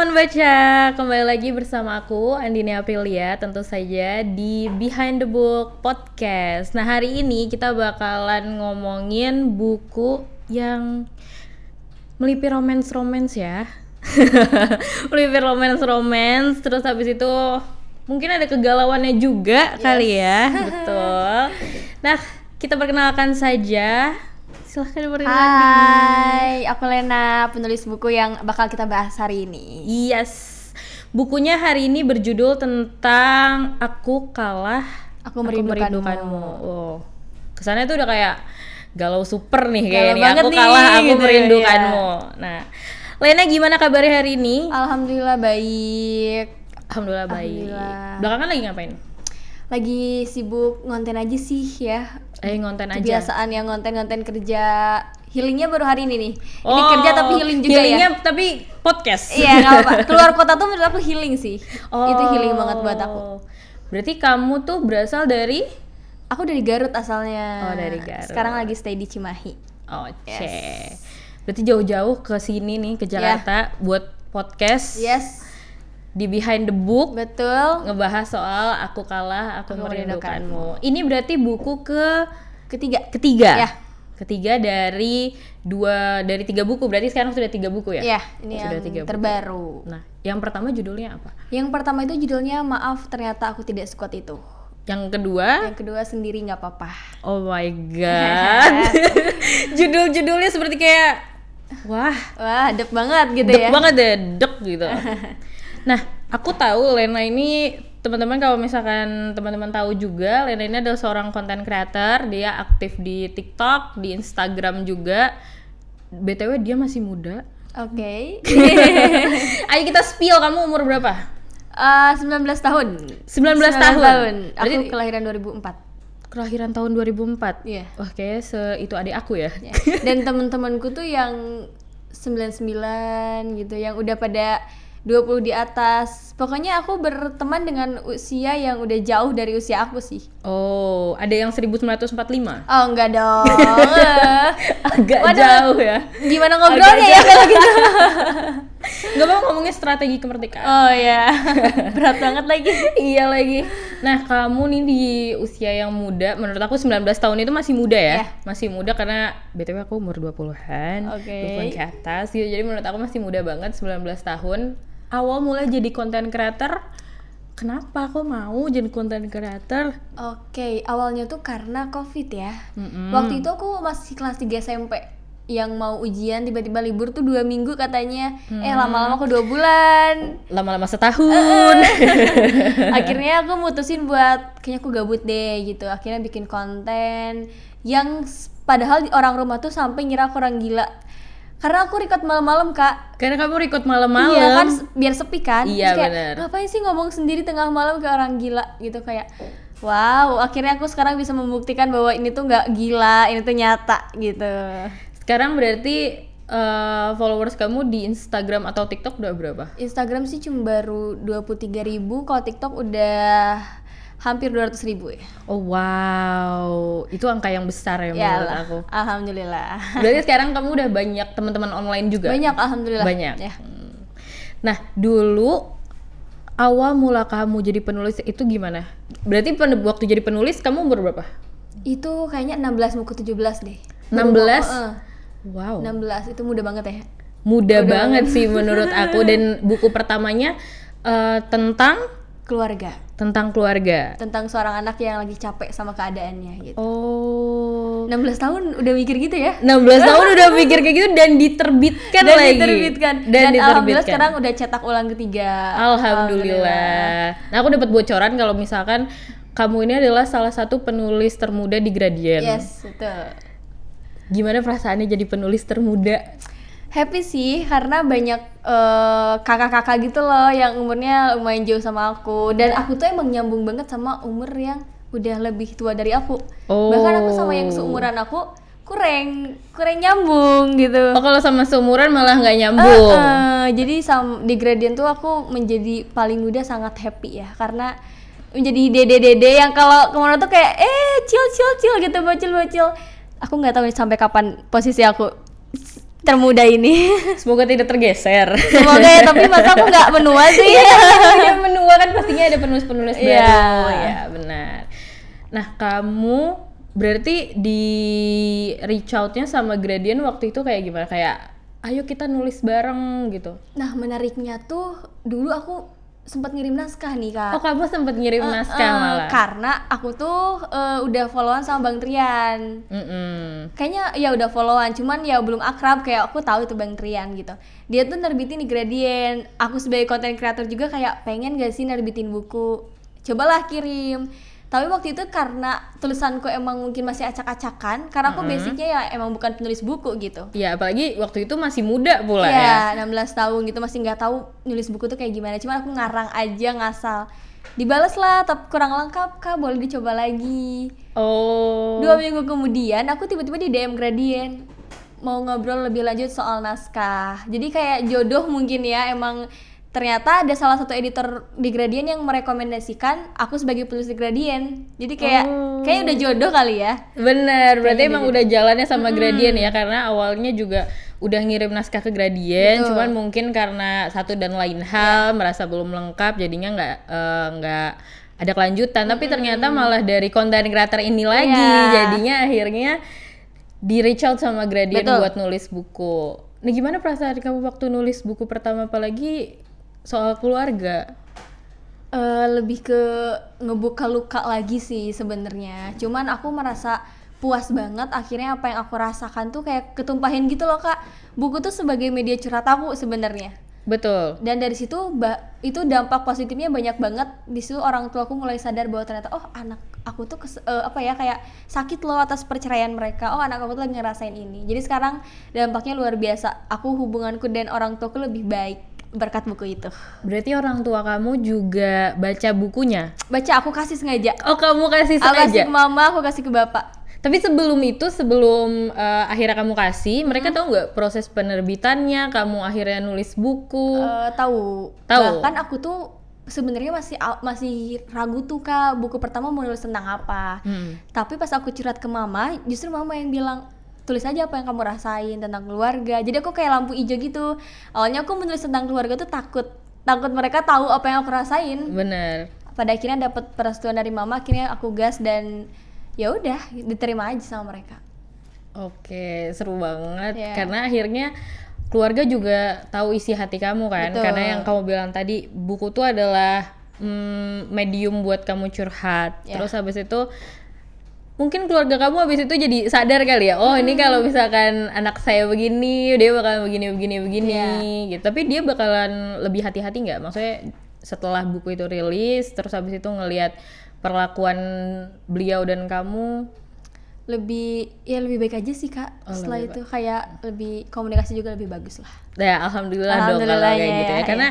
teman baca, kembali lagi bersama aku Andini Aprilia, tentu saja di Behind the Book Podcast. Nah, hari ini kita bakalan ngomongin buku yang melipir romance ya. Melipir romance, terus habis itu mungkin ada kegalauannya juga kali ya. Betul. Nah, kita perkenalkan saja. Silahkan perkenalkan. Hai, aku Lena, penulis buku yang bakal kita bahas hari ini. Yes. Bukunya hari ini berjudul tentang Aku Kalah, Aku Merindukanmu. Oh. Kesannya tuh udah kayak galau super nih Galau kayaknya. banget Aku nih, kalah, aku gitu, merindukanmu. Nah, Lena gimana kabarnya hari ini? Alhamdulillah baik. Alhamdulillah baik. Belakangan lagi ngapain? Lagi sibuk ngonten aja sih ya. Ngonten aja. Kebiasaan yang ngonten kerja. Healingnya baru hari ini nih. Ini kerja tapi healing juga healingnya ya. tapi podcast. Iya, nggak apa-apa. Keluar kota tuh menurut aku healing sih. Itu healing banget buat aku. Berarti kamu tuh berasal dari? Aku dari Garut asalnya. Oh, dari Garut. Sekarang lagi stay di Cimahi. Yes. Berarti jauh-jauh ke sini nih, ke Jakarta buat podcast. Yes. Di Behind the Book. Betul. Ngebahas soal Aku Kalah, Aku Merindukanmu. Ini berarti buku ketiga. Ya. Ketiga dari 3 buku. Berarti sekarang sudah 3 buku ya? Iya, ini sudah yang terbaru. Nah, yang pertama judulnya apa? Yang pertama itu judulnya Maaf Ternyata Aku Tidak Sekuat Itu. Yang kedua? Yang kedua Sendiri Nggak Apa-apa. Oh my god. Judul-judulnya seperti kayak wah, dep banget gitu dep ya. Banget deh, dek gitu. Nah, aku tahu Lena ini, teman-teman kalau misalkan teman-teman tahu juga, Lena ini adalah seorang content creator. Dia aktif di TikTok, di Instagram juga. BTW dia masih muda. Oke. Ayo kita spill, kamu umur berapa? 19 tahun. 19 tahun. Aku kelahiran 2004. Kelahiran tahun 2004. Iya. Wah, kayaknya itu adik aku ya. Dan teman-temanku tuh yang 99 gitu, yang udah pada 20 di atas. Pokoknya aku berteman dengan usia yang udah jauh dari usia aku sih. Oh, ada yang 1945? Oh, enggak dong. Agak jauh ya. Gimana ngobrolnya ya kalau gitu? Gak mau ngomongin strategi kemerdekaan. Oh ya, berat banget lagi. Iya lagi. Nah, kamu nih di usia yang muda, menurut aku 19 tahun itu masih muda ya? Masih muda karena BTW aku umur 20-an, 20-an ke atas gitu. Jadi menurut aku masih muda banget, 19 tahun. Awal mulai jadi content creator, kenapa kok mau jadi content creator? Oke, awalnya tuh karena COVID ya. Waktu itu aku masih kelas 3 SMP. Yang mau ujian tiba-tiba libur tuh 2 minggu katanya. Lama-lama kok 2 bulan. Lama-lama setahun. Akhirnya aku mutusin buat kayaknya aku gabut deh gitu. Akhirnya bikin konten yang padahal orang rumah tuh sampai ngira aku orang gila. Karena aku record malam-malam, Kak. Karena kamu record malam-malam. Iya kan, biar sepi kan. Iya, benar. Ngapain sih ngomong sendiri tengah malam kayak orang gila gitu, kayak wow, akhirnya aku sekarang bisa membuktikan bahwa ini tuh nggak gila, ini tuh nyata gitu. Sekarang berarti followers kamu di Instagram atau TikTok udah berapa? Instagram sih cuma baru 23.000, kalau TikTok udah hampir 200.000 ya. Oh wow, itu angka yang besar ya menurut aku. Alhamdulillah. Berarti sekarang kamu udah banyak teman-teman online juga? Banyak, alhamdulillah. Banyak. Ya. Nah, dulu awal mula kamu jadi penulis itu gimana? Berarti waktu jadi penulis kamu umur berapa? Itu kayaknya 16 mau ke 17 deh. 16? Wow. 16 itu muda banget ya. Muda banget sih menurut aku. Dan buku pertamanya tentang keluarga, tentang seorang anak yang lagi capek sama keadaannya gitu. Oh, 16 tahun udah mikir gitu ya? 16 tahun udah mikir kayak gitu dan diterbitkan lagi. Dan alhamdulillah sekarang udah cetak ulang ketiga. Alhamdulillah. Nah, aku dapat bocoran kalau misalkan kamu ini adalah salah satu penulis termuda di Gradient. Yes, betul. Gimana perasaannya jadi penulis termuda? Happy sih, karena banyak kakak-kakak gitu loh yang umurnya lumayan jauh sama aku. Dan aku tuh emang nyambung banget sama umur yang udah lebih tua dari aku. Bahkan aku sama yang seumuran aku kurang nyambung gitu. Oh, kalau sama seumuran malah nggak nyambung. Jadi di Gradient tuh aku menjadi paling muda, sangat happy ya. Karena menjadi dede-dede yang kalau kemana tuh kayak chill gitu, bocil. Aku nggak tahu sampai kapan posisi aku termuda ini. Semoga tidak tergeser. Semoga ya, tapi masa aku nggak menua sih. Yang menua kan pastinya ada penulis-penulis baru. Ya benar. Nah kamu berarti di reach out-nya sama Gradient waktu itu kayak gimana? Kayak ayo kita nulis bareng gitu. Nah menariknya tuh dulu aku sempat ngirim naskah nih Kak. Oh kamu sempat ngirim naskah malah? Karena aku tuh udah followan sama Bang Trian. Kayaknya ya udah followan, cuman ya belum akrab, kayak aku tahu itu Bang Trian gitu. Dia tuh nerbitin di Gradient. Aku sebagai content creator juga kayak pengen gak sih nerbitin buku. Cobalah kirim. Tapi waktu itu karena tulisanku emang mungkin masih acak-acakan, karena aku basicnya ya emang bukan penulis buku gitu. Ya apalagi waktu itu masih muda pula ya. 16 tahun gitu, masih nggak tahu nulis buku tuh kayak gimana. Cuman aku ngarang aja ngasal. Dibales lah, tapi kurang lengkap Kak, boleh dicoba lagi. 2 minggu kemudian aku tiba-tiba di DM Gradient mau ngobrol lebih lanjut soal naskah. Jadi kayak jodoh mungkin ya, emang ternyata ada salah satu editor di Gradient yang merekomendasikan aku sebagai penulis di Gradient. Jadi kayaknya udah jodoh kali ya. Bener, berarti emang udah jalannya sama Gradient ya, karena awalnya juga udah ngirim naskah ke Gradient. Cuman mungkin karena satu dan lain hal merasa belum lengkap, jadinya nggak ada kelanjutan. Tapi ternyata malah dari content creator ini lagi, jadinya akhirnya di reach out sama Gradient buat nulis buku. Nah gimana perasaan kamu waktu nulis buku pertama, apalagi soal keluarga? Lebih ke ngebuka luka lagi sih sebenarnya. Cuman aku merasa puas banget, akhirnya apa yang aku rasakan tuh kayak ketumpahin gitu loh Kak. Buku tuh sebagai media curhat aku sebenarnya. Betul. Dan dari situ itu dampak positifnya banyak banget. Di situ orang tuaku mulai sadar bahwa ternyata anak aku tuh kayak sakit loh atas perceraian mereka. Anak aku tuh lagi ngerasain ini. Jadi sekarang dampaknya luar biasa. Hubunganku dan orang tuaku lebih baik berkat buku itu. Berarti orang tua kamu juga baca bukunya? Baca, aku kasih sengaja. Oh kamu kasih sengaja? Aku kasih ke mama, aku kasih ke bapak. Tapi sebelum akhirnya kamu kasih, mereka tahu nggak proses penerbitannya, kamu akhirnya nulis buku? Tahu. Bahkan aku tuh sebenarnya masih ragu tuh Kak, buku pertama mau nulis tentang apa. Tapi pas aku curhat ke mama, justru mama yang bilang, tulis aja apa yang kamu rasain tentang keluarga. Jadi aku kayak lampu hijau gitu. Awalnya aku menulis tentang keluarga tuh takut mereka tahu apa yang aku rasain. Bener. Pada akhirnya dapat persetujuan dari mama, akhirnya aku gas dan ya udah diterima aja sama mereka. Oke, seru banget. Karena akhirnya keluarga juga tahu isi hati kamu kan. Betul. Karena yang kamu bilang tadi, buku tuh adalah medium buat kamu curhat. Terus habis itu mungkin keluarga kamu habis itu jadi sadar kali ya, ini kalau misalkan anak saya begini, dia bakalan begini gitu. Tapi dia bakalan lebih hati-hati nggak? Maksudnya setelah buku itu rilis, terus habis itu ngelihat perlakuan beliau dan kamu? Lebih baik aja sih Kak. Setelah itu kayak lebih komunikasi juga lebih bagus lah. Ya alhamdulillah dong kalau kayak gitu ya. Karena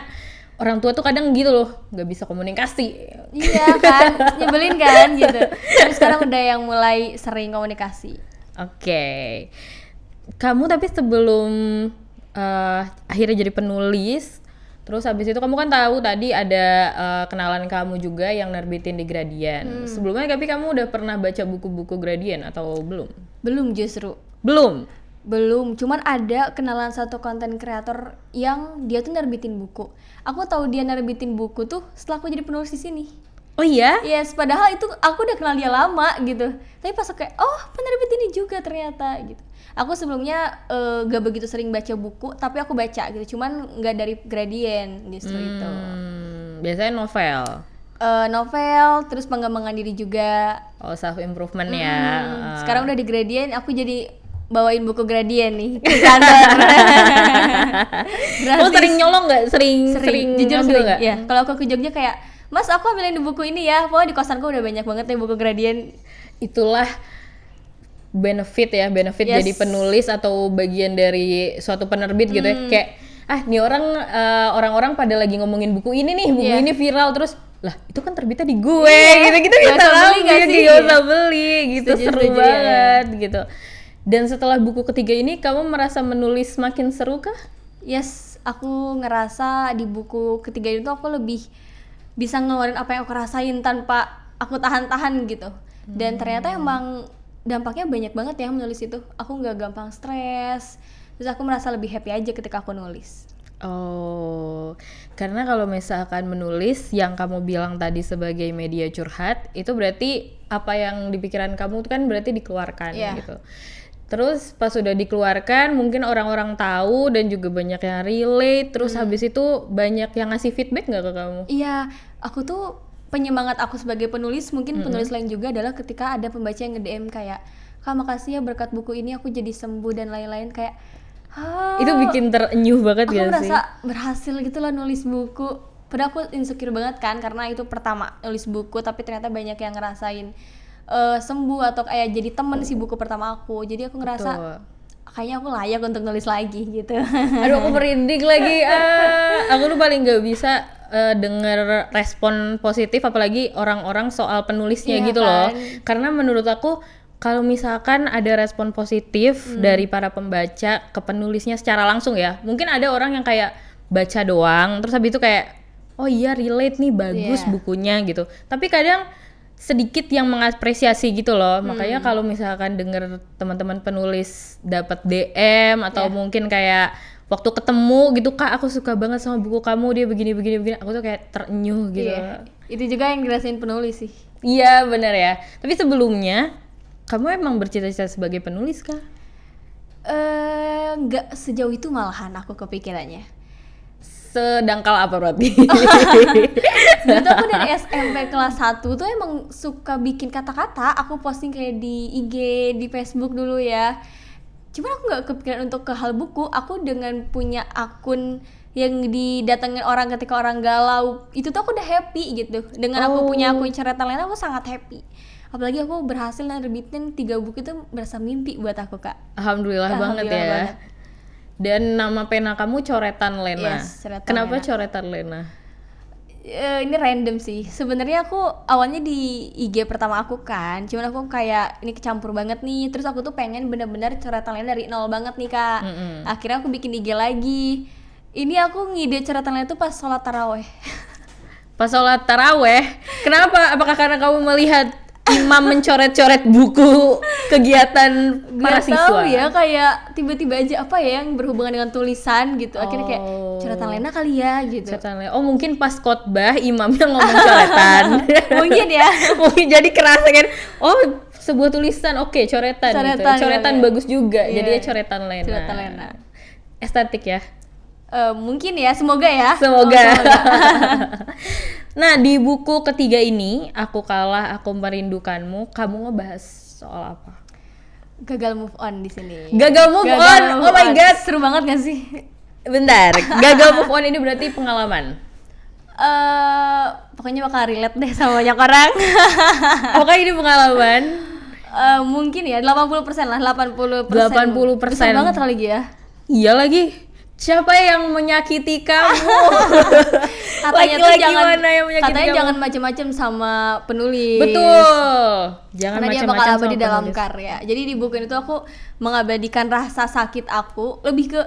orang tua tuh kadang gitu loh, nggak bisa komunikasi. Iya kan, nyebelin kan gitu. Terus sekarang udah yang mulai sering komunikasi. Oke. Kamu tapi sebelum akhirnya jadi penulis, terus habis itu kamu kan tahu tadi ada kenalan kamu juga yang nerbitin di Gradient. Sebelumnya tapi kamu udah pernah baca buku-buku Gradient atau belum? Belum justru. Belum, cuman ada kenalan satu konten kreator yang dia tuh nerbitin buku. Aku tahu dia nerbitin buku tuh setelah aku jadi penulis di sini. Oh iya? Yes, padahal itu aku udah kenal dia lama gitu. Tapi pas aku kayak, penerbit ini juga ternyata gitu. Aku sebelumnya gak begitu sering baca buku, tapi aku baca gitu. Cuman gak dari Gradient justru itu. Biasanya novel? Novel, terus pengembangan diri juga. Oh, self improvement ya. Sekarang udah di Gradient, aku jadi bawain buku Gradient nih ke kantor. Lo sering nyolong nggak? Sering jujur ngambil nggak? Ya, kalau aku ke Jogja kayak, Mas aku ambilin di buku ini ya. Pokoknya di kosanku udah banyak banget nih buku Gradient. Itulah benefit jadi penulis atau bagian dari suatu penerbit gitu ya. Kayak nih orang-orang pada lagi ngomongin buku ini nih, buku ini viral, terus lah itu kan terbitnya di gue gitu gak usah beli gitu. Seru banget gitu. Dan setelah buku ketiga ini kamu merasa menulis makin seru kah? Yes, aku ngerasa di buku ketiga itu aku lebih bisa ngeluarin apa yang aku rasain tanpa aku tahan-tahan gitu. Dan ternyata emang dampaknya banyak banget ya menulis itu. Aku nggak gampang stres. Terus aku merasa lebih happy aja ketika aku nulis. Oh, karena kalau misalkan menulis yang kamu bilang tadi sebagai media curhat, itu berarti apa yang di pikiran kamu itu kan berarti dikeluarkan gitu. Terus pas sudah dikeluarkan mungkin orang-orang tahu dan juga banyak yang relate, terus habis itu banyak yang ngasih feedback nggak ke kamu? Iya, aku tuh penyemangat aku sebagai penulis, mungkin penulis lain juga adalah ketika ada pembaca yang nge-DM kayak, "Kak, makasih ya berkat buku ini aku jadi sembuh," dan lain-lain kayak itu bikin terenyuh banget aku gak sih? Aku merasa berhasil gitu loh nulis buku. Padahal aku insecure banget kan karena itu pertama nulis buku, tapi ternyata banyak yang ngerasain sembuh atau kayak jadi temen si buku pertama aku. Jadi aku ngerasa kayaknya aku layak untuk nulis lagi gitu. Aduh, aku merinding lagi. Aku tuh paling gak bisa denger respon positif apalagi orang-orang soal penulisnya gitu loh. Karena menurut aku kalau misalkan ada respon positif dari para pembaca ke penulisnya secara langsung ya, mungkin ada orang yang kayak baca doang, terus habis itu kayak, oh iya relate nih, bagus bukunya gitu. Tapi kadang sedikit yang mengapresiasi gitu loh, makanya kalau misalkan denger teman-teman penulis dapat DM atau mungkin kayak waktu ketemu gitu, "Kak, aku suka banget sama buku kamu, dia begini, aku tuh kayak terenyuh gitu. Itu juga yang dirasain penulis sih. Iya benar ya, tapi sebelumnya kamu emang bercita-cita sebagai penulis kah? Nggak sejauh itu malahan aku kepikirannya. Sedangkal apa berarti? Dulu aku dari SMP kelas 1 tuh emang suka bikin kata-kata. Aku posting kayak di IG, di Facebook dulu ya. Cuman aku nggak kepikiran untuk ke hal buku. Aku dengan punya akun yang didatengin orang ketika orang galau, itu tuh aku udah happy gitu. Dengan aku punya akun coretan lain, aku sangat happy. Apalagi aku berhasil nerbitin 3 buku, itu berasa mimpi buat aku, Kak. Alhamdulillah banget ya. Banget. Dan nama pena kamu Coretan Lena. Yes, Coretan Kenapa Lena. Coretan Lena? Ini random sih. Sebenarnya aku awalnya di IG pertama aku kan, cuman aku kayak ini kecampur banget nih. Terus aku tuh pengen bener-bener Coretan Lena dari nol banget nih, Kak. Akhirnya aku bikin IG lagi. Ini aku ngide Coretan Lena tuh pas sholat taraweh. Pas sholat taraweh? Kenapa? Apakah karena kamu melihat imam mencoret-coret buku kegiatan para siswa? Gak tau ya, kayak tiba-tiba aja apa ya yang berhubungan dengan tulisan gitu. Akhirnya kayak Coretan Lena kali ya gitu. Coretan Lena. Oh, mungkin pas khotbah imamnya ngomong coretan. Mungkin ya. Mungkin jadi kerasa kan, oh sebuah tulisan, oke, coretan gitu. Coretan ya, bagus juga. Jadi ya Coretan Lena. Coretan Lena. Estetik ya? Mungkin ya, semoga ya. Semoga. Nah, di buku ketiga ini, Aku Kalah, Aku Merindukanmu, kamu ngebahas soal apa? Gagal move on di sini. Gagal move on. Oh my god, seru banget gak sih? Bentar, gagal move on ini berarti pengalaman? Pokoknya bakal relate deh sama banyak orang. Apakah ini pengalaman? Mungkin ya, 80% lah, 80%. 80%. Besar banget lagi ya. Iya lagi. Siapa yang menyakiti kamu? Katanya tuh jangan, mana yang menyakiti katanya kamu? jangan macam-macam sama penulis. Betul. Jangan karena dia macam-macam bakal sama abadi dalam penulis. karya. Jadi di buku itu aku mengabadikan rasa sakit aku, lebih ke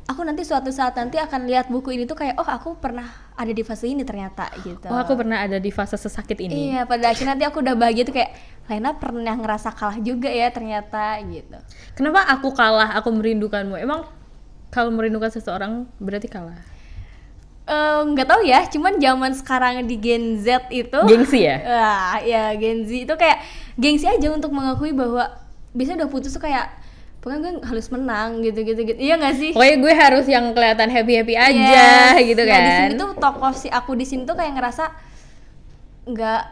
aku nanti suatu saat nanti akan lihat buku ini tuh kayak, oh aku pernah ada di fase ini ternyata gitu. Oh, aku pernah ada di fase sesakit ini. Iya, pada akhirnya nanti aku udah bahagia tuh kayak Lena pernah ngerasa kalah juga ya ternyata gitu. Kenapa Aku Kalah, Aku Merindukanmu? Emang kalau merindukan seseorang berarti kalah? Nggak tahu ya, cuman zaman sekarang di Gen Z itu gengsi ya? Ya Gen Z itu kayak gengsi aja untuk mengakui bahwa biasanya udah putus tuh kayak pokoknya gue harus menang gitu. Iya nggak sih? Pokoknya gue harus yang kelihatan happy aja gitu kan? Nah di sini tuh tokoh si aku di sini tuh kayak ngerasa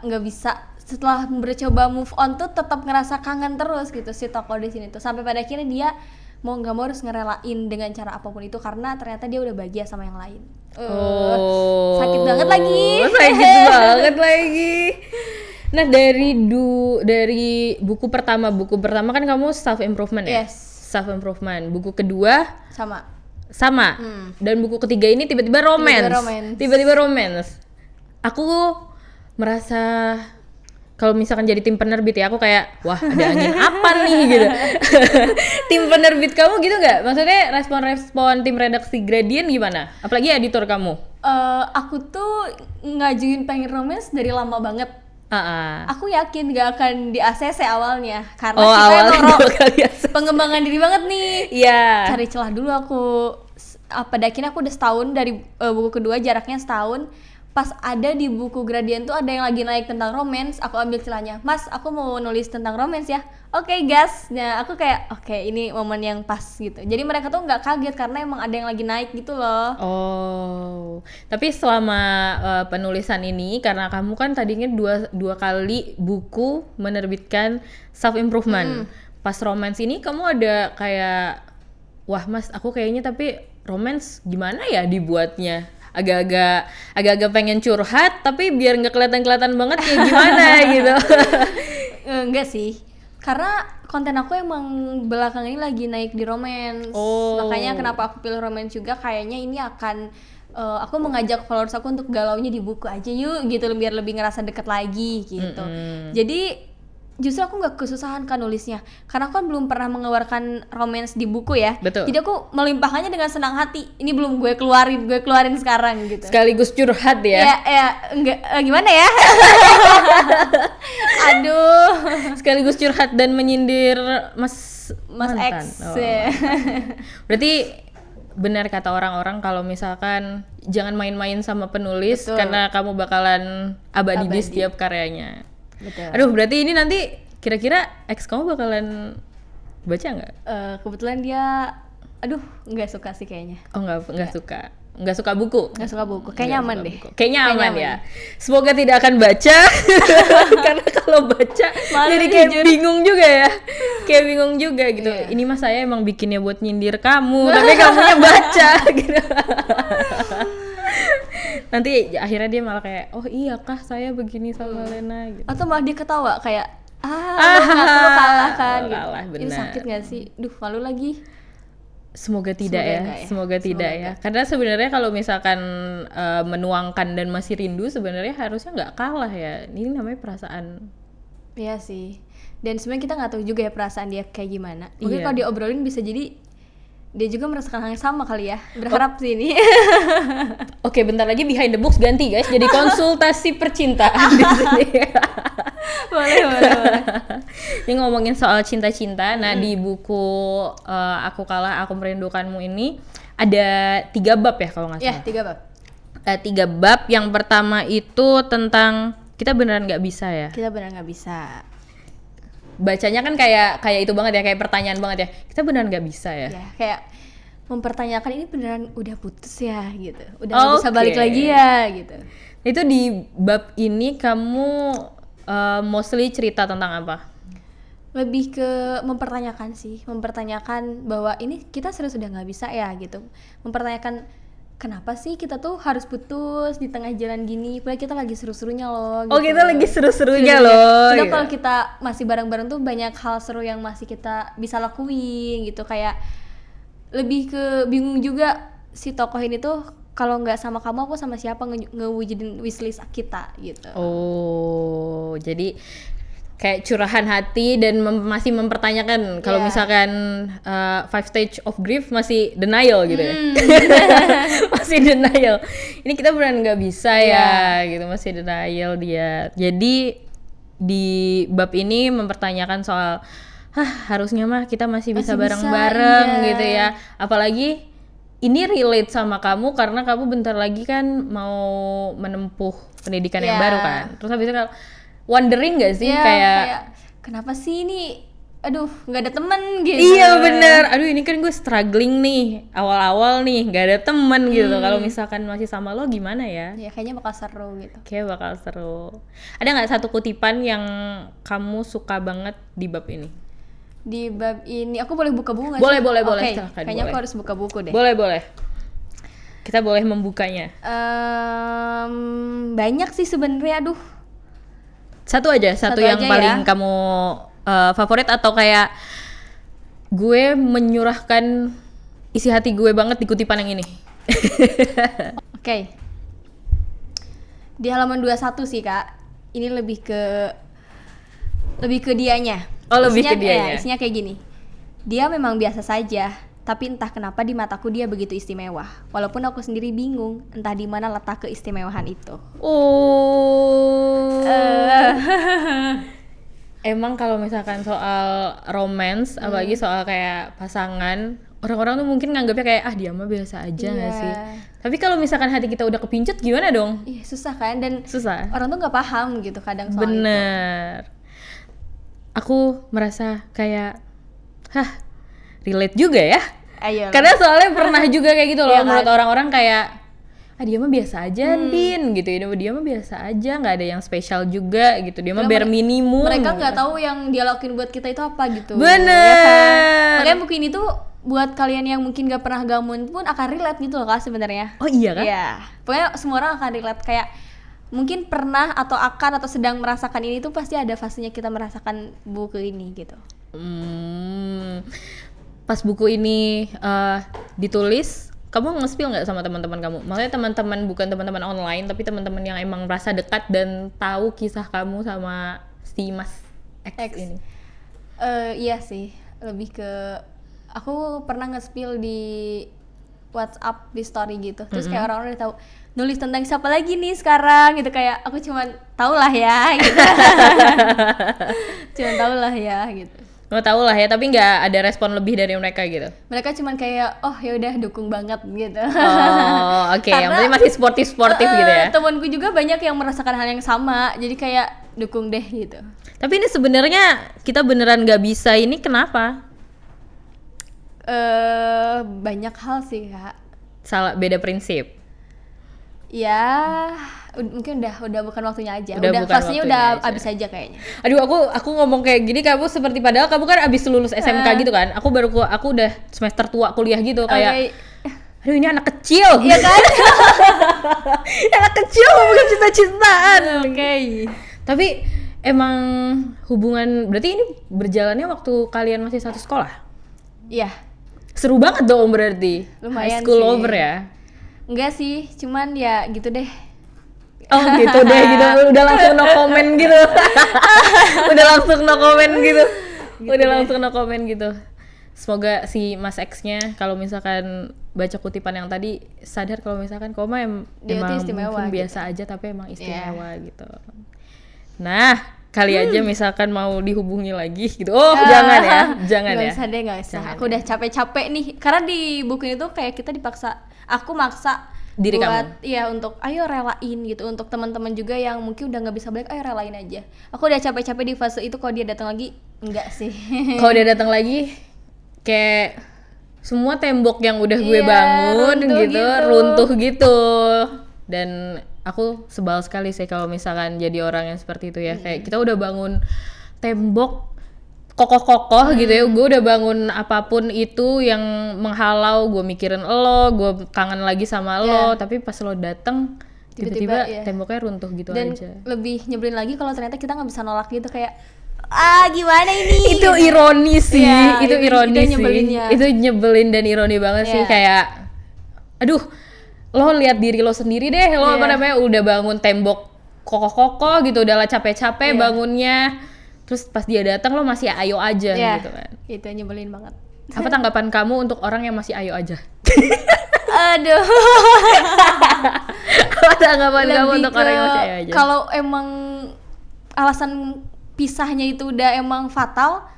nggak bisa, setelah mencoba move on tuh tetap ngerasa kangen terus gitu si tokoh di sini tuh, sampai pada akhirnya dia mau nggak mau harus ngerelain dengan cara apapun itu karena ternyata dia udah bahagia sama yang lain. Sakit banget lagi. Sakit banget lagi. Nah, dari buku pertama kan kamu self improvement ya? Yes. Self improvement. Buku kedua sama. Dan buku ketiga ini tiba-tiba romance. Aku merasa kalau misalkan jadi tim penerbit ya, aku kayak wah ada angin apa nih gitu. Tim penerbit kamu gitu nggak? Maksudnya respon tim redaksi Gradient gimana? Apalagi editor kamu? Aku tuh ngajuin pengen romance dari lama banget. Aku yakin gak akan di ACC awalnya karena Oh, kita awalnya emang 2 kali ACC. pengembangan diri banget nih. Iya. Cari celah dulu aku. Pada akhirnya aku udah setahun dari buku kedua, jaraknya setahun. Pas ada di buku Gradient tuh ada yang lagi naik tentang romance, aku ambil celahnya. Mas, aku mau nulis tentang romance ya. Oke, gas. Nah, aku kayak oke, ini momen yang pas gitu. Jadi mereka tuh nggak kaget karena emang ada yang lagi naik gitu loh. Oh, tapi selama penulisan ini, karena kamu kan tadinya dua kali buku menerbitkan self improvement. Pas romance ini kamu ada kayak, wah mas, aku kayaknya tapi romance gimana ya dibuatnya? Agak-agak pengen curhat, tapi biar nggak kelihatan banget kayak gimana gitu. Enggak sih. Karena konten aku emang belakangan ini lagi naik di romance. Makanya kenapa aku pilih romance juga, kayaknya ini akan aku mengajak followers aku untuk galaunya di buku aja yuk gitu, biar lebih ngerasa deket lagi gitu. Jadi justru aku nggak kesusahan kan nulisnya, karena aku kan belum pernah mengeluarkan romance di buku ya. Betul. Jadi aku melimpahkannya dengan senang hati. Ini belum gue keluarin sekarang gitu. Sekaligus curhat ya. Ya enggak, gimana ya? Aduh. Sekaligus curhat dan menyindir Mas mantan. X. Berarti benar kata orang-orang kalau misalkan jangan main-main sama penulis. Betul. Karena kamu bakalan abadi di setiap karyanya. Betul. Aduh, berarti ini nanti kira-kira ex kamu bakalan baca nggak? Kebetulan dia nggak suka sih kayaknya. Oh, nggak suka. Nggak suka buku. Nggak suka buku. Kayaknya aman deh. Kayaknya aman ya. Semoga tidak akan baca. Karena kalau baca jadi kayak bingung juga ya. Kayak bingung juga gitu. Iya. Ini mah saya emang bikinnya buat nyindir kamu, tapi kamunya baca gitu. Nanti akhirnya dia malah kayak, oh iya kah saya begini sama Lena gitu. Atau malah dia ketawa kayak lu kalah kan gitu. Kalah, Ini benar. sakit nggak sih? Duh, malu lagi. Semoga tidak Semoga ya. enggak ya. Semoga tidak Semoga ya. Karena sebenarnya kalau misalkan menuangkan dan masih rindu, sebenarnya harusnya nggak kalah ya. Ini namanya perasaan. Iya sih. Dan sebenarnya kita nggak tahu juga ya perasaan dia kayak gimana. Mungkin Iya. kalau diobrolin bisa jadi dia juga merasakan hal yang sama kali ya. Berharap sih ini. Oke, bentar lagi Behind the Books ganti guys, jadi konsultasi percintaan di sini. boleh. Ini ngomongin soal cinta-cinta. Nah, di buku Aku Kalah, Aku Merindukanmu ini ada 3 bab ya kalau nggak Ya, salah. 3 bab. 3 bab. Yang pertama itu tentang kita beneran nggak bisa ya. Kita benar nggak bisa. Bacanya kan kayak itu banget ya, kayak pertanyaan banget ya. Kita beneran nggak bisa ya. Ya, kayak mempertanyakan ini beneran udah putus ya gitu. Udah nggak bisa Oke. balik lagi ya gitu. Itu di bab ini kamu mostly cerita tentang apa? Lebih ke mempertanyakan sih, mempertanyakan bahwa ini kita serius udah nggak bisa ya gitu. Mempertanyakan kenapa sih kita tuh harus putus di tengah jalan gini, padahal kita lagi seru-serunya loh gitu. Oh, kita lagi seru-serunya loh. Padahal gitu. kalau kita masih bareng-bareng tuh banyak hal seru yang masih kita bisa lakuin gitu. Kayak lebih ke bingung juga si tokoh ini tuh kalau nggak sama kamu aku sama siapa ngewujudin wishlist kita gitu. Oh, jadi kayak curahan hati dan masih mempertanyakan kalau Yeah. misalkan 5 stage of grief masih denial gitu ya. Masih denial. Ini kita beneran nggak bisa ya gitu, masih denial dia. Jadi di bab ini mempertanyakan soal harusnya mah kita masih bisa bareng-bareng iya. gitu ya. Apalagi ini relate sama kamu karena kamu bentar lagi kan mau menempuh pendidikan yang Yeah. baru kan. Terus habis itu kalau wondering gak sih Iya, kayak kenapa sih ini aduh nggak ada temen gitu. iya bener, aduh ini kan gue struggling nih awal-awal nih gak ada temen gitu. Kalau misalkan masih sama lo gimana ya? Ya kayaknya bakal seru gitu. Kayak bakal seru. Ada nggak satu kutipan yang kamu suka banget di bab ini? Di bab ini aku boleh buka buku nggak Boleh, sih? boleh, Oke, silakan, kayaknya boleh. aku harus buka buku deh. Boleh. Kita boleh membukanya. Banyak sih sebenarnya, aduh. Satu aja, satu yang aja paling ya. kamu favorit atau kayak gue menyurahkan isi hati gue banget di kutipan yang ini. Oke. Di halaman 21 sih, Kak. Ini lebih ke dianya. Oh, lebih Isinya- ke dianya. Isinya kayak gini. Dia memang biasa saja, Tapi entah kenapa di mataku dia begitu istimewa. Walaupun aku sendiri bingung entah di mana letak keistimewahan itu. Oh. Emang kalau misalkan soal romance, apalagi soal kayak pasangan, orang-orang tuh mungkin nganggapnya kayak dia mah biasa aja nggak sih? Tapi kalau misalkan hati kita udah kepincut gimana dong? Iya susah kan, dan Susah. orang tuh nggak paham gitu kadang soal Bener. Aku merasa kayak, relate juga ya. Ayo. Karena soalnya pernah juga kayak gitu loh, Iya kan? menurut orang-orang kayak, dia mah biasa aja, Din, gitu. Dia mah biasa aja, nggak ada yang spesial juga, gitu. Dia mah bare minimum. Mereka nggak tahu yang dia lakuin buat kita itu apa gitu. Bener. Ya kan? Makanya buku ini tuh buat kalian yang mungkin gak pernah gamon pun akan relate gitu loh Kak sebenarnya. Oh iya kan? Iya. Pokoknya semua orang akan relate, kayak mungkin pernah atau akan atau sedang merasakan ini tuh pasti ada fasenya kita merasakan buku ini gitu. Pas buku ini ditulis, kamu nge-spill nggak sama teman-teman kamu? Maksudnya teman-teman, bukan teman-teman online, tapi teman-teman yang emang merasa dekat dan tahu kisah kamu sama si Mas X ini. Iya sih, lebih ke aku pernah nge-spill di WhatsApp di story gitu. Terus kayak orang-orang udah tahu nulis tentang siapa lagi nih sekarang gitu, kayak aku cuman tau lah ya gitu. Cuman tau lah ya gitu. Nggak tahu lah ya, tapi nggak ada respon lebih dari mereka gitu. Mereka cuman kayak ya udah dukung banget gitu. Oh, oke. Yang penting masih sportif gitu ya. Temanku juga banyak yang merasakan hal yang sama, jadi kayak dukung deh gitu. Tapi ini sebenarnya kita beneran nggak bisa ini kenapa? Banyak hal sih Kak. Salah, beda prinsip. Ya, mungkin udah bukan waktunya aja. Udah bukan fasenya waktunya udah aja. abis aja kayaknya. Aduh, aku ngomong kayak gini kamu seperti padahal kamu kan abis lulus SMK gitu kan. Aku udah semester tua kuliah gitu kayak aduh ini anak kecil. Iya kan? Anak kecil ngomongin cinta-cintaan. Oke. Tapi emang hubungan berarti ini berjalannya waktu kalian masih satu sekolah? Iya. Seru banget dong berarti. Lumayan High school sih. lover ya. Enggak sih, cuman ya gitu deh. Oh gitu deh gitu, udah langsung no comment gitu. Udah langsung no comment gitu. Udah langsung no comment gitu. Semoga si Mas X-nya kalau misalkan baca kutipan yang tadi sadar kalau misalkan koma Dia emang tuh istimewa mungkin gitu. biasa aja tapi emang istimewa gitu. Nah, kali aja misalkan mau dihubungi lagi gitu. Oh, jangan ya. Jangan Nggak ya. usah deh, nggak usah. Jangan Aku udah capek-capek nih. Karena di buku itu kayak kita dipaksa, aku maksa Diri buat iya untuk ayo relain gitu, untuk teman-teman juga yang mungkin udah nggak bisa balik, ayo relain aja. Aku udah capek-capek di fase itu. Kalau dia datang lagi enggak sih. Kalau dia datang lagi kayak semua tembok yang udah gue Iya, bangun runtuh gitu runtuh gitu. Dan aku sebal sekali sih kalau misalkan jadi orang yang seperti itu ya. Kayak kita udah bangun tembok kokoh-kokoh gitu ya, gue udah bangun apapun itu yang menghalau, gue mikirin lo, gue kangen lagi sama lo, tapi pas lo dateng tiba-tiba Iya. temboknya runtuh gitu Dan aja. lebih nyebelin lagi kalau ternyata kita nggak bisa nolak gitu, kayak gimana ini? Itu ironis sih, Iya, itu ironis itu sih, nyebelinnya. itu nyebelin dan ironi banget sih, Iya. kayak aduh lo lihat diri lo sendiri deh, lo Iya. apa namanya udah bangun tembok kokoh-kokoh gitu, udah lah capek-capek bangunnya, terus pas dia datang lo masih ayo aja Iya, gitu kan. itu nyebelin banget. Apa tanggapan kamu untuk orang yang masih ayo aja? Aduh. Apa tanggapan kamu Lebih untuk ke orang yang masih ayo aja? kalau emang alasan pisahnya itu udah emang fatal,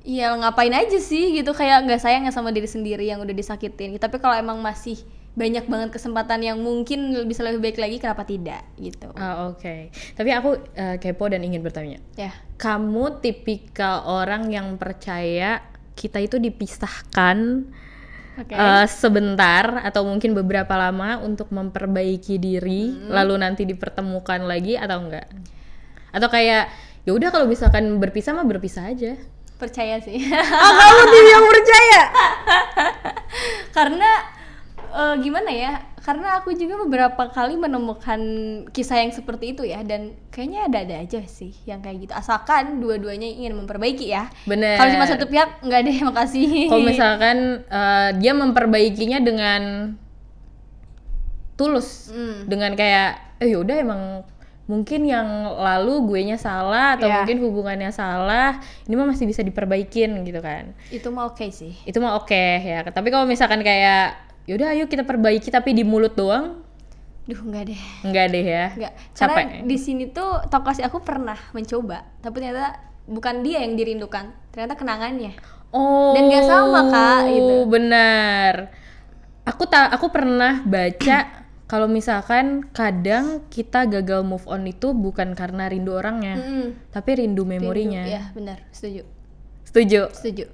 ya ngapain aja sih gitu, kayak nggak sayang sama diri sendiri yang udah disakitin. Tapi kalau emang masih banyak banget kesempatan yang mungkin bisa lebih baik lagi, kenapa tidak gitu. Oke. Tapi aku kepo dan ingin bertanya. Ya. Kamu tipikal orang yang percaya kita itu dipisahkan Oke. sebentar atau mungkin beberapa lama untuk memperbaiki diri, lalu nanti dipertemukan lagi atau enggak? Atau kayak ya udah kalau misalkan berpisah mah berpisah aja. Percaya sih. Kamu tim yang percaya? Karena gimana ya, karena aku juga beberapa kali menemukan kisah yang seperti itu ya, dan kayaknya ada-ada aja sih yang kayak gitu, asalkan dua-duanya ingin memperbaiki ya. Bener. Kalau cuma satu pihak, nggak deh, makasih. Kalau misalkan dia memperbaikinya dengan tulus, dengan kayak yaudah emang mungkin yang lalu guenya salah atau Iya. mungkin hubungannya salah, ini mah masih bisa diperbaikin gitu kan. Itu mah oke sih. Itu mah oke ya. Tapi kalau misalkan kayak yaudah ayo kita perbaiki tapi di mulut doang, Duh, enggak deh. enggak deh ya. Enggak. Capek. Karena di sini tuh Tokosi aku pernah mencoba, tapi ternyata bukan dia yang dirindukan, ternyata kenangannya. Oh. Dan nggak sama, Kak, gitu. Benar. Aku pernah baca kalau misalkan kadang kita gagal move on itu bukan karena rindu orangnya, tapi rindu memorinya. Iya, benar, setuju. Setuju. Setuju.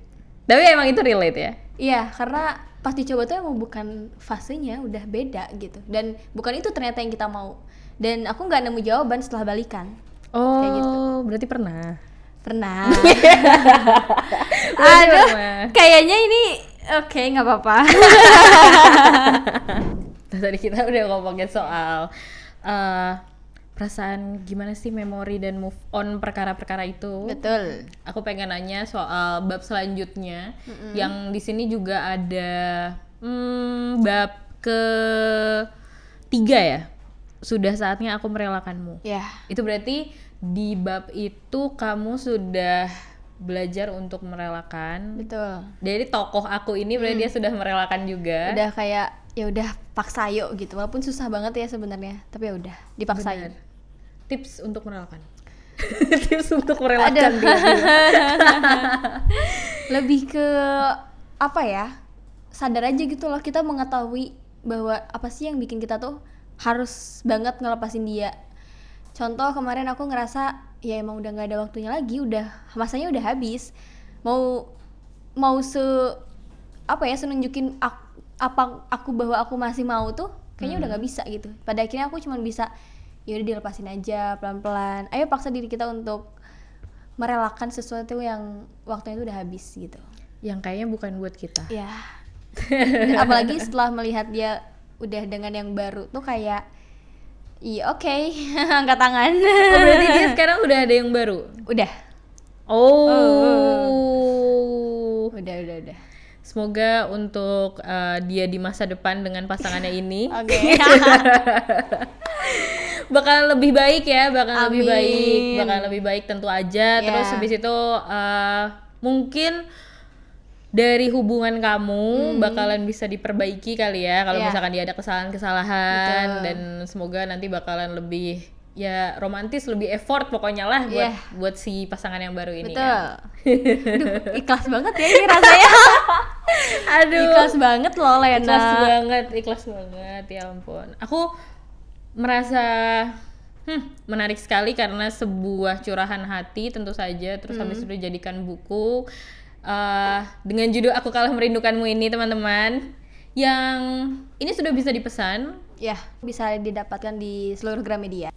Tapi emang itu relate ya? Iya, karena pas dicoba tuh emang bukan fasenya, udah beda gitu. Dan bukan itu ternyata yang kita mau. Dan aku nggak nemu jawaban setelah balikan. Oh, Kayak gitu. berarti pernah. Pernah. Berarti Aduh, pernah. kayaknya ini oke, nggak apa-apa. Nah, tadi kita udah ngomongin soal perasaan gimana sih memori dan move on perkara-perkara itu. Betul. Aku pengen nanya soal bab selanjutnya, yang di sini juga ada bab ke-3 ya. Sudah saatnya aku merelakanmu. Ya, Itu berarti di bab itu kamu sudah belajar untuk merelakan. betul. Jadi tokoh aku ini berarti dia sudah merelakan juga. Udah kayak ya udah paksa yuk gitu. Walaupun susah banget ya sebenarnya, tapi ya udah dipaksain. Benar. Tips untuk merelakan. Tips untuk merelakan. Lebih ke apa ya? Sadar aja gitu loh, kita mengetahui bahwa apa sih yang bikin kita tuh harus banget ngelepasin dia. Contoh kemarin aku ngerasa ya emang udah nggak ada waktunya lagi, udah masanya udah habis. Mau apa ya, senunjukin aku bahwa aku masih mau tuh kayaknya udah nggak bisa gitu. Pada akhirnya aku cuma bisa ya udah dilepasin aja pelan-pelan. Ayo paksa diri kita untuk merelakan sesuatu yang waktunya itu udah habis gitu. Yang kayaknya bukan buat kita. Ya. Dan apalagi setelah melihat dia udah dengan yang baru tuh kayak iya oke. Angkat tangan. Oh, berarti dia sekarang udah ada yang baru. Udah. Udah. Semoga untuk dia di masa depan dengan pasangannya ini Oke. bakal lebih baik ya, bakal Amin. lebih baik tentu aja. Ya. Terus habis itu mungkin dari hubungan kamu bakalan bisa diperbaiki kali ya kalau Ya. misalkan dia ada kesalahan-kesalahan. Betul. Dan semoga nanti bakalan lebih ya romantis, lebih effort pokoknya lah buat Ya. buat si pasangan yang baru ini. Betul. Kan? Aduh, ikhlas banget ya ini rasanya. Aduh. Ikhlas banget loh Lena. Ikhlas banget, ya ampun. Aku merasa menarik sekali karena sebuah curahan hati tentu saja. Terus habis itu dijadikan buku dengan judul Aku Kalah Merindukanmu ini, teman-teman. Yang ini sudah bisa dipesan. Ya, bisa didapatkan di seluruh Gramedia.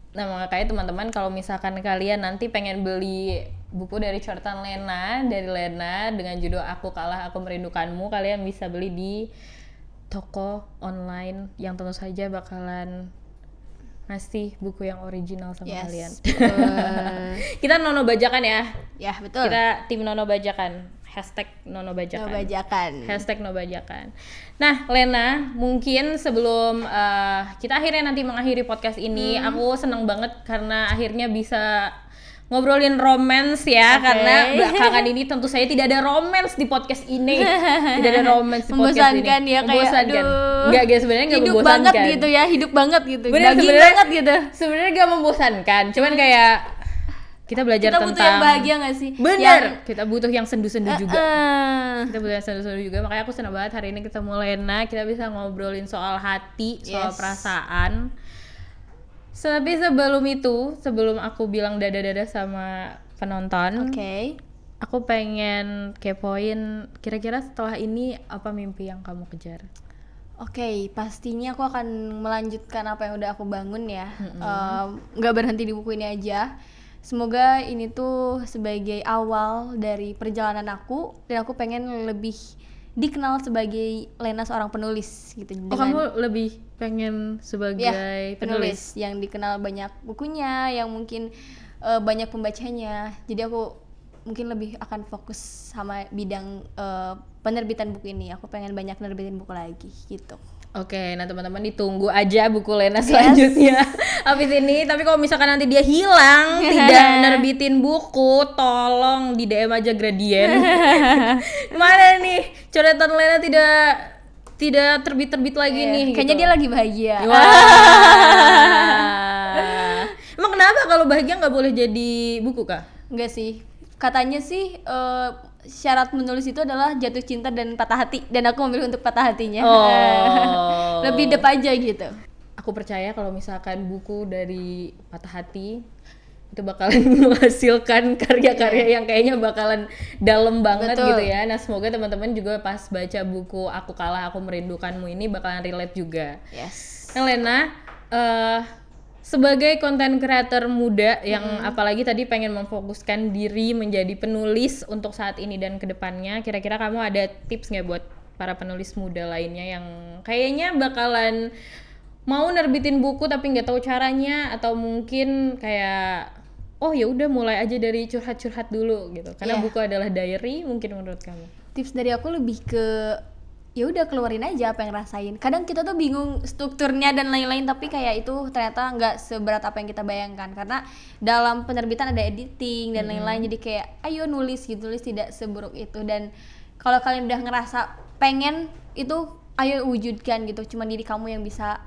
Nah, makanya teman-teman kalau misalkan kalian nanti pengen beli buku dari Coretan Lena, dengan judul Aku Kalah Aku Merindukanmu, kalian bisa beli di toko online yang tentu saja bakalan ngasih buku yang original sama kalian. Kita Nono Bajakan ya. Ya, betul. Kita tim Nono Bajakan. #Nono Bajakan. Bajakan. #Nobajakan. Nah, Lena, mungkin sebelum kita akhirnya nanti mengakhiri podcast ini, aku seneng banget karena akhirnya bisa ngobrolin romance ya. Oke. Karena belakangan ini tentu saya tidak ada romance di podcast ini. Tidak ada romance di podcast ini. Membosankan ya, kayak aduh. Enggak, guys, sebenarnya enggak Hidup membosankan. banget gitu ya, hidup banget gitu. Bener, Daging sebenarnya- banget gitu. Sebenarnya gak membosankan, cuman kayak kita belajar Kita tentang butuh yang bahagia gak sih? Bener, kita butuh yang sendu-sendu juga. Yang- Kita butuh yang sendu-sendu juga, makanya aku senang banget hari ini ketemu Lena. Kita bisa ngobrolin soal hati, soal Yes. perasaan. Tapi sebelum itu, sebelum aku bilang dadah-dadah sama penonton, Oke. aku pengen kepoin kira-kira setelah ini apa mimpi yang kamu kejar? Oke, pastinya aku akan melanjutkan apa yang udah aku bangun ya. Nggak berhenti di buku ini aja. Semoga ini tuh sebagai awal dari perjalanan aku, dan aku pengen lebih dikenal sebagai Lena seorang penulis gitu. Oh, kamu lebih pengen sebagai Ya, penulis? yang dikenal banyak bukunya, yang mungkin banyak pembacanya. Jadi aku mungkin lebih akan fokus sama bidang penerbitan buku ini. Aku pengen banyak nerbitin buku lagi gitu. Oke, nah teman-teman ditunggu aja buku Lena selanjutnya habis ini. Tapi kalau misalkan nanti dia hilang, tidak nerbitin buku, tolong di DM aja Gradient. Mana nih coretan Lena tidak terbit-terbit lagi nih. Kayaknya gitu. dia lagi bahagia. Emang kenapa kalau bahagia nggak boleh jadi buku kah? Enggak sih. Katanya sih syarat menulis itu adalah jatuh cinta dan patah hati, dan aku memilih untuk patah hatinya. Lebih dep aja gitu. Aku percaya kalau misalkan buku dari patah hati itu bakalan menghasilkan karya-karya yang kayaknya bakalan dalam banget. Betul. Gitu ya. Nah semoga teman-teman juga pas baca buku Aku Kalah Aku Merindukanmu ini bakalan relate juga. Yes. Nah Lena, sebagai konten kreator muda yang apalagi tadi pengen memfokuskan diri menjadi penulis untuk saat ini dan kedepannya, kira-kira kamu ada tips nggak buat para penulis muda lainnya yang kayaknya bakalan mau nerbitin buku tapi nggak tahu caranya, atau mungkin kayak oh ya udah mulai aja dari curhat-curhat dulu gitu, karena buku adalah diary mungkin menurut kamu? Tips dari aku lebih ke ya udah keluarin aja apa yang rasain. Kadang kita tuh bingung strukturnya dan lain-lain, tapi kayak itu ternyata nggak seberat apa yang kita bayangkan, karena dalam penerbitan ada editing dan lain-lain. Jadi kayak ayo nulis gitu, nulis tidak seburuk itu. Dan kalau kalian udah ngerasa pengen itu, ayo wujudkan gitu. Cuma diri kamu yang bisa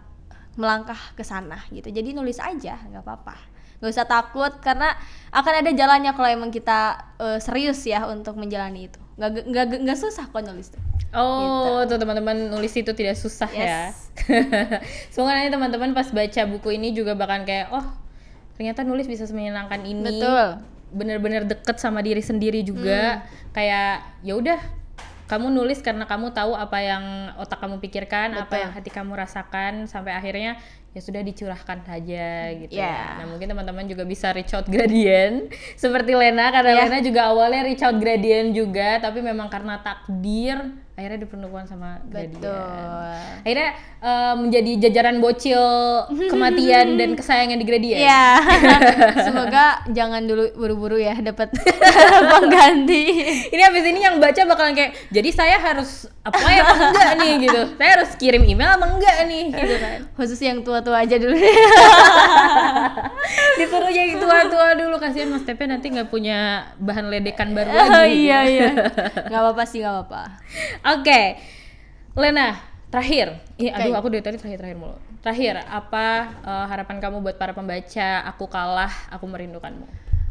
melangkah ke sana gitu. Jadi nulis aja, nggak apa-apa, nggak usah takut, karena akan ada jalannya kalau emang kita serius ya untuk menjalani itu. Nggak susah kok nulis tuh. Oh, tuh teman-teman, nulis itu tidak susah ya. Semoga nanti teman-teman pas baca buku ini juga bahkan kayak oh ternyata nulis bisa semenyenangkan ini. Betul. Bener-bener deket sama diri sendiri juga. Kayak ya udah, kamu nulis karena kamu tahu apa yang otak kamu pikirkan, apa yang hati kamu rasakan, sampai akhirnya ya sudah dicurahkan saja gitu ya. Nah mungkin teman-teman juga bisa reach out Gradient seperti Lena, karena Lena juga awalnya reach out Gradient juga, tapi memang karena takdir akhirnya dipertemukan sama Gradient. Akhirnya menjadi jajaran bocil kematian dan kesayangan di Gradient. Iya. Semoga jangan dulu buru-buru ya dapat pengganti. Ini habis ini yang baca bakalan kayak, jadi saya harus apply apa enggak nih gitu. Saya harus kirim email apa enggak nih gitu kan. Khusus yang tua-tua aja dulu. Disuruh yang tua-tua dulu, kasihan Mas Tepe nanti nggak punya bahan ledekan baru lagi. Iya. Nggak apa-apa sih, nggak apa-apa. Oke. Lena, terakhir. Aduh aku dari tadi terakhir mulu. Terakhir, apa harapan kamu buat para pembaca Aku Kalah Aku Merindukanmu?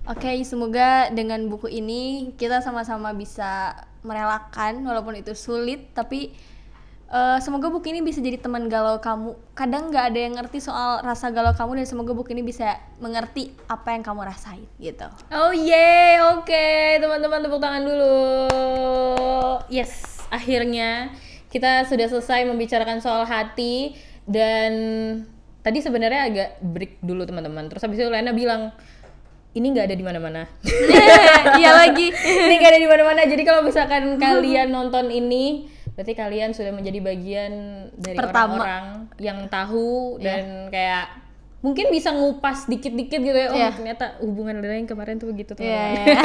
Oke, semoga dengan buku ini kita sama-sama bisa merelakan walaupun itu sulit, tapi semoga buku ini bisa jadi teman galau kamu. Kadang nggak ada yang ngerti soal rasa galau kamu, dan semoga buku ini bisa mengerti apa yang kamu rasain gitu. Oh yeah, oke. Teman-teman tepuk tangan dulu. Yes, akhirnya kita sudah selesai membicarakan soal hati. Dan tadi sebenarnya agak break dulu teman-teman. Terus habis itu Lena bilang ini nggak ada di mana-mana. Iya lagi. Ini nggak ada di mana-mana. Jadi kalau misalkan kalian nonton ini, berarti kalian sudah menjadi bagian dari orang-orang yang tahu dan kayak mungkin bisa ngupas dikit-dikit gitu ya. Oh ternyata hubungan Lena yang kemarin tuh begitu teman-teman.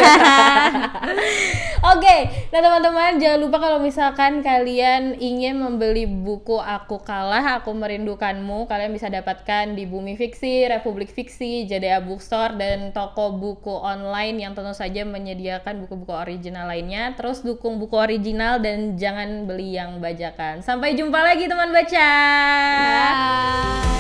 Oke, nah teman-teman jangan lupa kalau misalkan kalian ingin membeli buku Aku Kalah Aku Merindukanmu, kalian bisa dapatkan di Bumi Fiksi, Republik Fiksi, JDA Bookstore, dan toko buku online yang tentu saja menyediakan buku-buku original lainnya. Terus dukung buku original dan jangan beli yang bajakan. Sampai jumpa lagi teman baca. Bye.